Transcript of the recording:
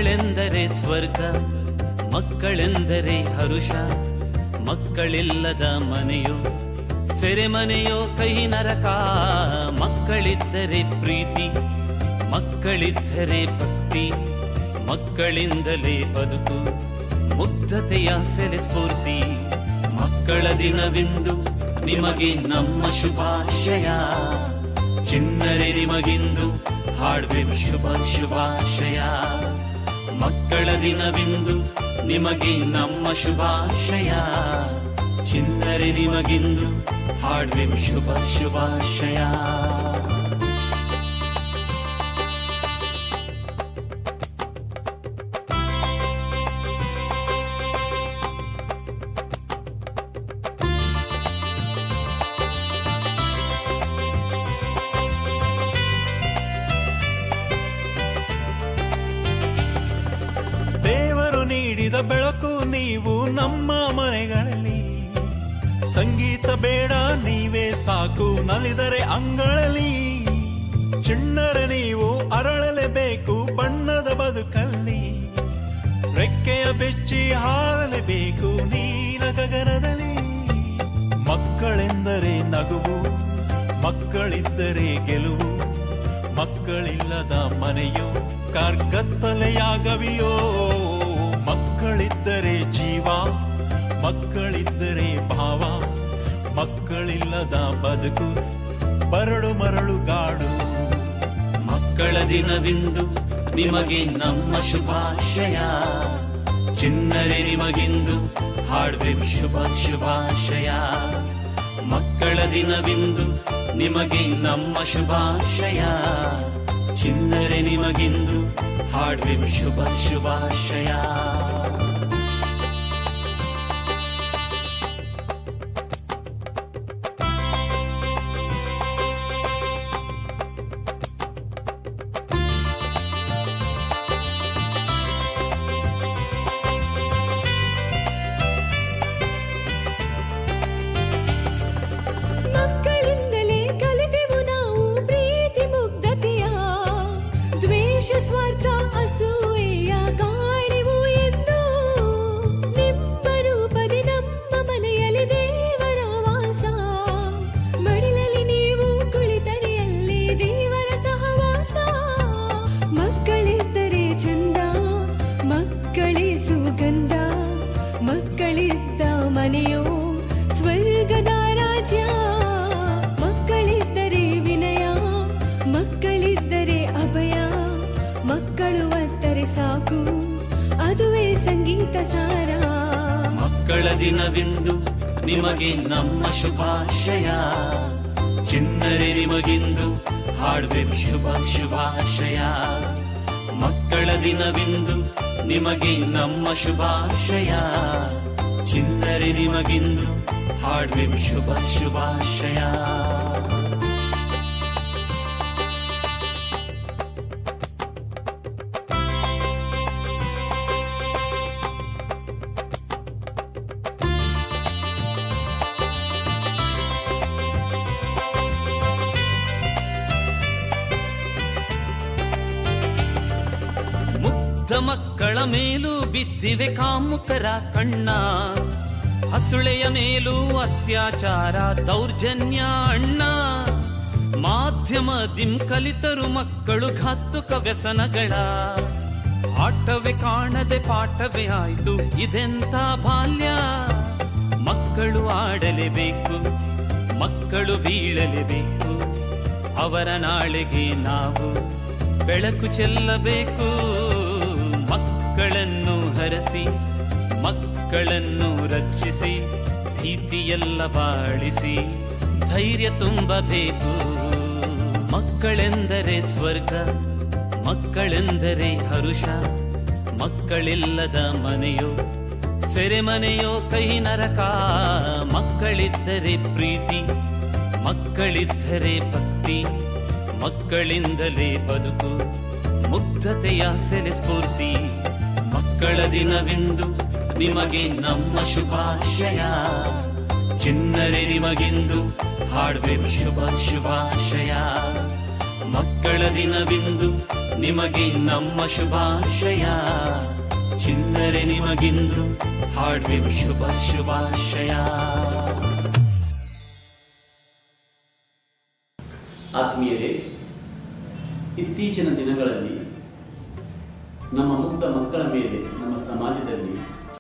ಮಕ್ಕಳೆಂದರೆ ಸ್ವರ್ಗ, ಮಕ್ಕಳೆಂದರೆ ಹರುಷ, ಮಕ್ಕಳಿಲ್ಲದ ಮನೆಯೋ ಸೆರೆಮನೆಯೋ ಕೈ ನರಕ. ಮಕ್ಕಳಿದ್ದರೆ ಪ್ರೀತಿ, ಮಕ್ಕಳಿದ್ದರೆ ಭಕ್ತಿ, ಮಕ್ಕಳಿಂದಲೇ ಬದುಕು ಮುಗ್ಧತೆಯ ಸೆಲೆ ಸ್ಫೂರ್ತಿ. ಮಕ್ಕಳ ದಿನವಿಂದು ನಿಮಗೆ ನಮ್ಮ ಶುಭಾಶಯ, ಚಿನ್ನರೆ ನಿಮಗಿಂದು ಹಾಡುವೆ ಶುಭ ಶುಭಾಶಯ. ಮಕ್ಕಳ ದಿನವಿಂದು ನಿಮಗೆ ನಮ್ಮ ಶುಭಾಶಯ, ಚಿನ್ನರೆ ನಿಮಗಿಂದು ಹಾಡುವೆ ಶುಭ ಶುಭಾಶಯ. ದೇವರು ನೀಡಿದ ಬೆಳಕು ನೀವು ನಮ್ಮ ಮನೆಗಳಲ್ಲಿ. ಸಂಗೀತ ಬೇಡ ನೀವೇ ಸಾಕು ನಲಿದರೆ ಅಂಗಳಲ್ಲಿ. ಚಿಣ್ಣರೆ ನೀವು ಅರಳಲೇಬೇಕು ಬಣ್ಣದ ಬದುಕಲ್ಲಿ. ರೆಕ್ಕೆಯ ಬೆಚ್ಚಿ ಹಾರಲೇಬೇಕು ನೀಲ ಗಗನದಲ್ಲಿ. ಮಕ್ಕಳೆಂದರೆ ನಗುವು, ಮಕ್ಕಳಿದ್ದರೆ ಗೆಲುವು, ಮಕ್ಕಳಿಲ್ಲದ ಮನೆಯೋ ಕಾರ್ಗತ್ತಲೆಯಾಗವಿಯೋ. ಮಕ್ಕಳಿದ್ದರೆ ಜೀವ, ಮಕ್ಕಳಿದ್ದರೆ ಭಾವ, ಮಕ್ಕಳಿಲ್ಲದ ಬದುಕು ಬರಡು ಮರಳುಗಾಡು. ಮಕ್ಕಳ ದಿನವಿಂದು ನಿಮಗೆ ನಮ್ಮ ಶುಭಾಶಯ, ಚಿನ್ನರೆ ನಿಮಗಿಂದು ಹಾಡುವೆ ಶುಭ ಶುಭಾಶಯ. ಮಕ್ಕಳ ದಿನವಿಂದು ನಿಮಗೆ ನಮ್ಮ ಶುಭಾಶಯ, ಚಿನ್ನರೆ ನಿಮಗಿಂದು ಹಾಡುವೆ ಶುಭ ಶುಭಾಶಯ. ಮಕ್ಕಳಿಂದಲೇ ಕಲಿತೆವು ನಾವು ಪ್ರೀತಿ ಮುಗ್ಧತೆಯ, ದ್ವೇಷ ಸ್ವಾರ್ಥ ಅಸೂಯೆಯ ಕಾಣೆವು ಎಂದು. ನಿಮ್ಮ ರೂಪದಿ ನಮ್ಮ ಮನೆಯಲ್ಲಿ ದೇವರ ವಾಸ, ಮಡಿಲಲ್ಲಿ ನೀವು ಕುಳಿತರೆ ಅಲ್ಲಿ ದೇವರ ಸಹವಾಸ. ಮಕ್ಕಳಿದ್ದರೆ ಚಂದ, ಮಕ್ಕಳೇ ಸುಗಂಧ, ಮಕ್ಕಳಿದ್ದ ಮನೆಯೋ ಸ್ವರ್ಗದ ರಾಜ್ಯ. ಮಕ್ಕಳಿದ್ದರೆ ವಿನಯ, ಮಕ್ಕಳಿದ್ದರೆ ಅಭಯ, ಮಕ್ಕಳು ಒತ್ತರೆ ಸಾಕು ಅದುವೇ ಸಂಗೀತ ಸಾರ. ಮಕ್ಕಳ ದಿನವಿಂದು ನಿಮಗೆ ನಮ್ಮ ಶುಭಾಶಯ, ಚಿನ್ನರೆ ನಿಮಗಿಂದು ಹಾಡುವೆ ಶುಭ ಶುಭಾಶಯ. ಮಕ್ಕಳ ದಿನವಿಂದು ನಿಮಗೆ ನಮ್ಮ ಶುಭಾಶಯ, ಚಿನ್ನರೆ ನಿಮಗಿಂದು ಹಾಡುವೆ ಶುಭ ಶುಭಾಶಯ. ಮುಗ್ಧ ಮಕ್ಕಳ ಮೇಲೂ ಬಿದ್ದಿವೆ ಕಾಮುಕರ ಕಣ್ಣ, ಹಸುಳೆಯ ಮೇಲೂ ಅತ್ಯಾಚಾರ ದೌರ್ಜನ್ಯ ಅಣ್ಣ. ಮಾಧ್ಯಮದಿಂ ಕಲಿತರು ಮಕ್ಕಳು ಘಾತುಕ ವ್ಯಸನಗಳ, ಆಟವೇ ಕಾಣದೆ ಪಾಠವೇ ಆಯ್ತು ಇದೆಂತ ಬಾಲ್ಯ. ಮಕ್ಕಳು ಆಡಲೇಬೇಕು, ಮಕ್ಕಳು ಬೀಳಲೇಬೇಕು, ಅವರ ನಾಳೆಗೆ ನಾವು ಬೆಳಕು ಚೆಲ್ಲಬೇಕು. ಮಕ್ಕಳನ್ನು ಹರಸಿ, ಮಕ್ಕಳನ್ನು ರಕ್ಷಿಸಿ, ಭೀತಿಯೆಲ್ಲ ಬಾಳಿಸಿ ಧೈರ್ಯ ತುಂಬಬೇಕು. ಮಕ್ಕಳೆಂದರೆ ಸ್ವರ್ಗ, ಮಕ್ಕಳೆಂದರೆ ಹರುಷ, ಮಕ್ಕಳಿಲ್ಲದ ಮನೆಯೋ ಸೆರೆಮನೆಯೋ ಕೈ ನರಕ. ಮಕ್ಕಳಿದ್ದರೆ ಪ್ರೀತಿ, ಮಕ್ಕಳಿದ್ದರೆ ಭಕ್ತಿ, ಮಕ್ಕಳಿಂದಲೇ ಬದುಕು ಮುಗ್ಧತೆಯ ಸೆಲೆ ಸ್ಫೂರ್ತಿ. ಮಕ್ಕಳ ದಿನವಿಂದು ನಿಮಗೆ ನಮ್ಮ ಶುಭಾಶಯ, ಚಿನ್ನರೆ ನಿಮಗಿಂದು ಹಾಡುವೆ ಶುಭ ಶುಭಾಶಯ. ಮಕ್ಕಳ ದಿನವಿಂದು ನಿಮಗೆ ನಮ್ಮ ಶುಭಾಶಯ. ಚಿನ್ನರೆ ನಿಮಗಿಂದು ಹಾಡುವೆವು ಶುಭ ಶುಭಾಶಯ. ಆತ್ಮೀಯರೇ, ಇತ್ತೀಚಿನ ದಿನಗಳಲ್ಲಿ ನಮ್ಮ ಮುಗ್ಧ ಮಕ್ಕಳ ಮೇಲೆ ನಮ್ಮ ಸಮಾಜದಲ್ಲಿ